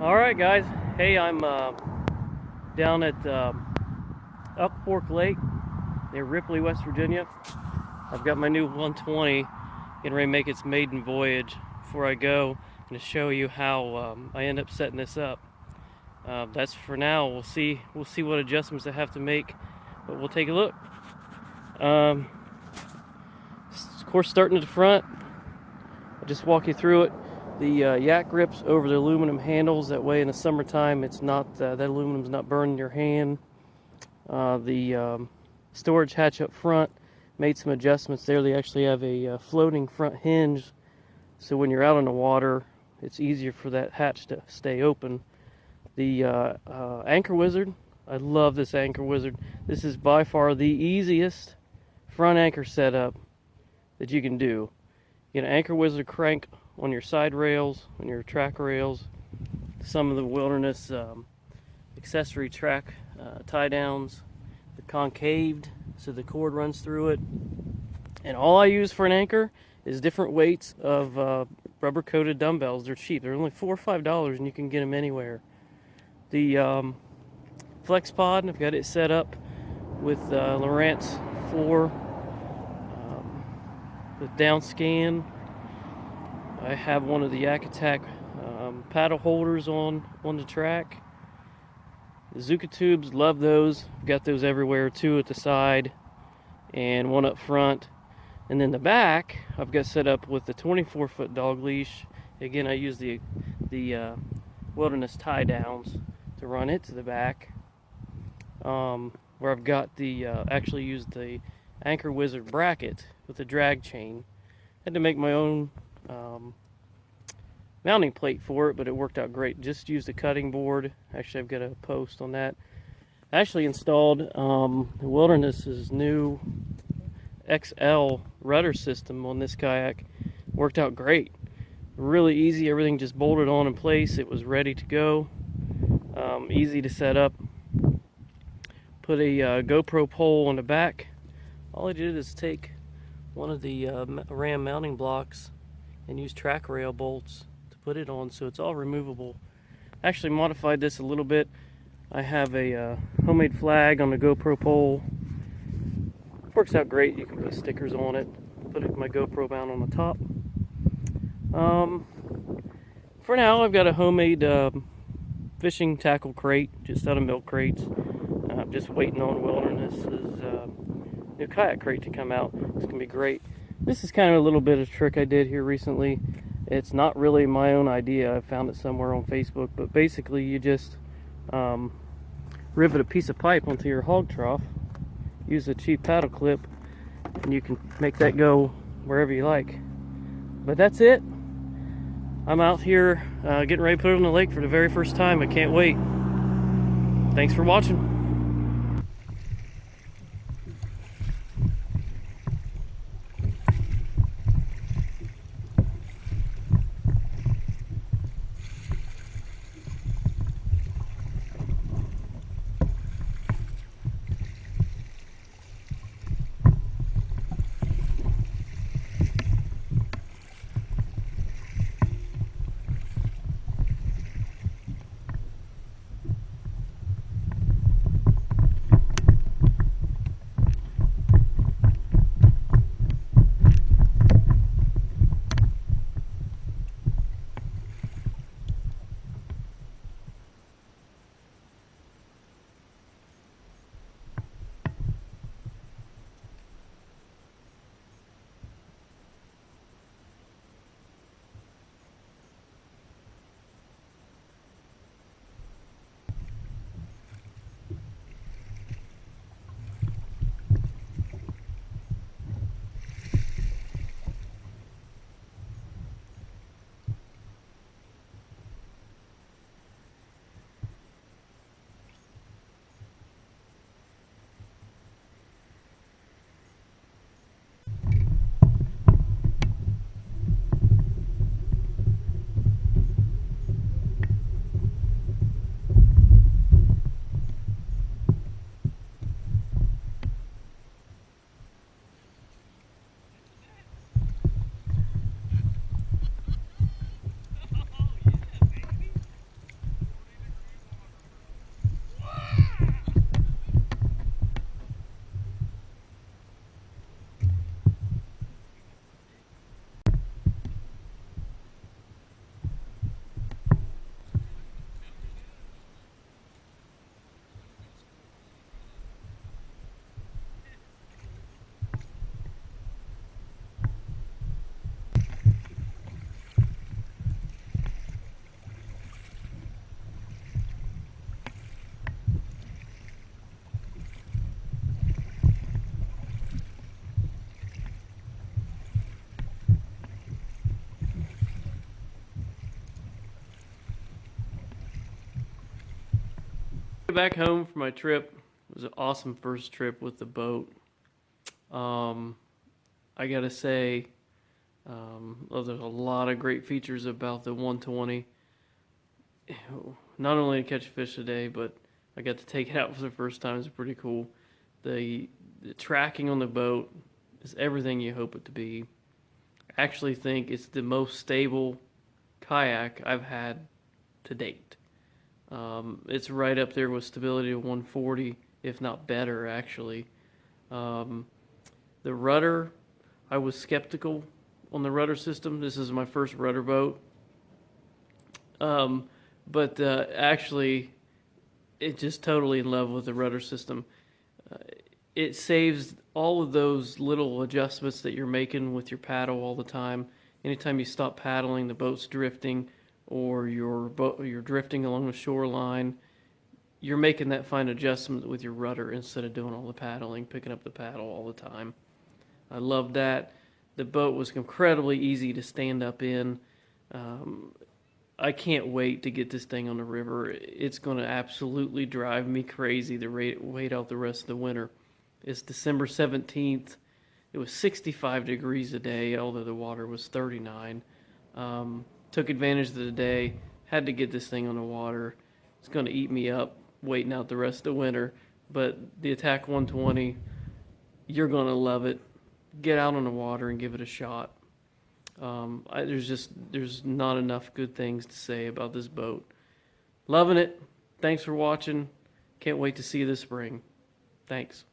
All right, guys. Hey, I'm down at Up Fork Lake near Ripley, West Virginia. I've got my new 120 getting ready to make its maiden voyage. Before I go, I'm going to show you how I end up setting this up. That's for now. We'll see what adjustments I have to make, but we'll take a look. Of course, starting at the front, I'll just walk you through it. The yak grips over the aluminum handles. That way, in the summertime, it's not that aluminum's not burning your hand. The storage hatch up front, made some adjustments there. They actually have a floating front hinge, so when you're out on the water, it's easier for that hatch to stay open. The Anchor Wizard, I love this Anchor Wizard. This is by far the easiest front anchor setup that you can do. You get an Anchor Wizard crank on your side rails, on your track rails, some of the Wilderness accessory track tie downs, the concaved so the cord runs through it. And all I use for an anchor is different weights of rubber coated dumbbells. They're cheap, they're only $4 or $5 and you can get them anywhere. The Flex Pod, I've got it set up with Lowrance floor with down scan. I have one of the Atak paddle holders on the track. The Zuka tubes, love those. Got those everywhere, two at the side and one up front. And then the back, I've got set up with the 24-foot dog leash. Again, I use the Wilderness tie downs to run it to the back. Where I've got the actually used the Anchor Wizard bracket with the drag chain. Had to make my own mounting plate for it, but it worked out great. Just used a cutting board. Actually, I've got a post on that. I actually installed Wilderness's new XL rudder system on this kayak. Worked out great. Really easy. Everything just bolted on in place. It was ready to go. Easy to set up. Put a GoPro pole on the back. All I did is take one of the Ram mounting blocks and use track rail bolts to put it on, so it's all removable. Actually modified this a little bit. I have a homemade flag on the GoPro pole. Works out great. You can put stickers on it. Put my GoPro mount on the top. For now, I've got a homemade fishing tackle crate, just out of milk crates. I'm just waiting on Wilderness's new kayak crate to come out. It's gonna be great. This is kind of a little bit of a trick I did here recently. It's not really my own idea. I found it somewhere on Facebook, but basically you just rivet a piece of pipe onto your hog trough, use a cheap paddle clip, and you can make that go wherever you like. But that's it. I'm out here getting ready to put it on the lake for the very first time. I can't wait. Thanks for watching. Back home from my trip. It was an awesome first trip with the boat. I gotta say, there's a lot of great features about the 120. Not only to catch fish today, but I got to take it out for the first time. It's pretty cool. The tracking on the boat is everything you hope it to be. I actually think it's the most stable kayak I've had to date. It's right up there with stability of 140, if not better, actually. The rudder, I was skeptical on the rudder system. This is my first rudder boat. But actually, it's just totally in love with the rudder system. It saves all of those little adjustments that you're making with your paddle all the time. Anytime you stop paddling, the boat's drifting, or you're drifting along the shoreline, you're making that fine adjustment with your rudder instead of doing all the paddling, picking up the paddle all the time. I love that. The boat was incredibly easy to stand up in. I can't wait to get this thing on the river. It's going to absolutely drive me crazy to wait out the rest of the winter. It's December 17th. It was 65 degrees a day, although the water was 39. Took advantage of the day, had to get this thing on the water. It's going to eat me up waiting out the rest of the winter. But the Atak 120, you're going to love it. Get out on the water and give it a shot. There's not enough good things to say about this boat. Loving it. Thanks for watching. Can't wait to see you this spring. Thanks.